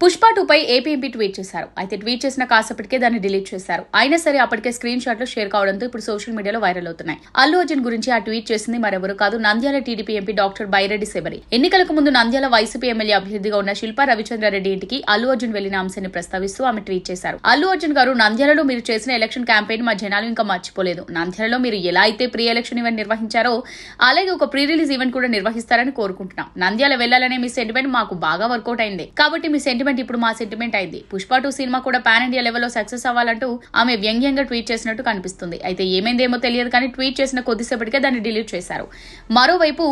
పుష్ప 2 పై ఏపీఎంపీ tweet చేశారు. అయితే tweet చేసిన కాసేపటికే దాన్ని డిలీట్ చేశారు. అయినా సరే అప్పటికే స్క్రీన్ షాట్లు షేర్ కావడంతో ఇప్పుడు సోషల్ మీడియాలో వైరల్ అవుతున్నాయి. అల్లు అర్జున్ గురించి ఆ ట్వీట్ చేసింది మరెవరు కాదు, Nandyal TDP MP doctor Byreddy Shabari. ఎన్నికలకు ముందు నంద్యాల వైసీపీ ఎమ్మెల్యే అభ్యర్థిగా ఉన్న శిల్పా రవిచంద్రారెడ్డి ఇంటికి అల్లు అర్జున్ వెళ్లిన అంశాన్ని ప్రస్తావిస్తూ ఆమె ట్వీట్ చేశారు. అల్లు అర్జున్ గారు, నంద్యాలలో మీరు చేసిన ఎలక్షన్ క్యాంపెయిన్ మా జనాలు ఇంకా మర్చిపోలేదు. నంద్యాలలో మీరు ఎలా అయితే ప్రీ ఎలక్షన్ ఈవెంట్ నిర్వహించారో అలాగే ఒక ప్రీ రిలీజ్ ఈవెంట్ కూడా నిర్వహిస్తారని కోరుకుంటున్నాం. నంద్యాల వెళ్లాలనే మీ సెంటిమెంట్ మాకు బాగా వర్కౌట్ అయింది కాబట్టి మీ సెంటిమెంట్ ఇప్పుడు మా సెంటిమెంట్ అయింది. పుష్ప 2 సినిమా కూడా పాన్ ఇండియా లెవెల్లో సక్సెస్ అవ్వాలంటూ ఆమె వ్యంగ్యంగా ట్వీట్ చేసినట్టు కనిపిస్తుంది. అయితే ఏమైందేమో తెలియదు కానీ ట్వీట్ చేసిన కొద్దిసేపటికే దాన్ని డిలీట్ చేశారు. మరోవైపు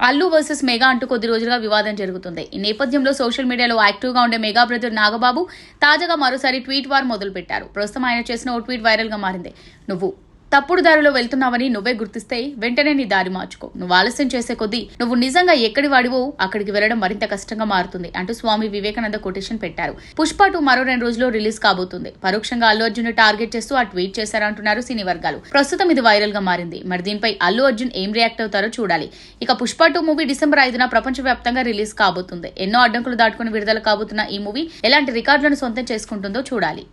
అల్లు వర్సెస్ మెగా అంటూ కొద్ది రోజులుగా వివాదం జరుగుతుంది. ఈ నేపథ్యంలో సోషల్ మీడియాలో యాక్టివ్ గా ఉండే మెగా బ్రదర్ నాగబాబు తాజాగా మరోసారి ట్వీట్ వార్ మొదలు పెట్టారు. ప్రస్తుతం ఆయన చేసిన ఓ ట్వీట్ వైరల్ గా మారింది. నువ్వు తప్పుడు దారిలో వెళ్తున్నావని నువ్వే గుర్తిస్తే వెంటనే నీ దారి మార్చుకో. నువ్వు ఆలస్యం చేసే కొద్దీ నువ్వు నిజంగా ఎక్కడి వాడివో అక్కడికి వెళ్లడం మరింత కష్టంగా మారుతుంది అంటూ స్వామి వివేకానంద కొటేషన్ పెట్టారు. పుష్ప 2 మరో 2 రోజుల్లో రిలీజ్ కాబోతుంది. పరోక్షంగా అల్లు అర్జున్ టార్గెట్ చేస్తూ ఆ ట్వీట్ చేశారంటున్నారు సినీ వర్గాలు. ప్రస్తుతం ఇది వైరల్ గా మారింది. మరి దీనిపై అల్లు అర్జున్ ఏం రియాక్ట్ అవుతారో చూడాలి. ఇక పుష్ప 2 మూవీ డిసెంబర్ 5న ప్రపంచవ్యాప్తంగా రిలీజ్ కాబోతుంది. ఎన్నో అడ్డంకులు దాటుకుని విడుదల కాబోతున్న ఈ మూవీ ఎలాంటి రికార్డులను సొంతం చేసుకుంటుందో చూడాలి.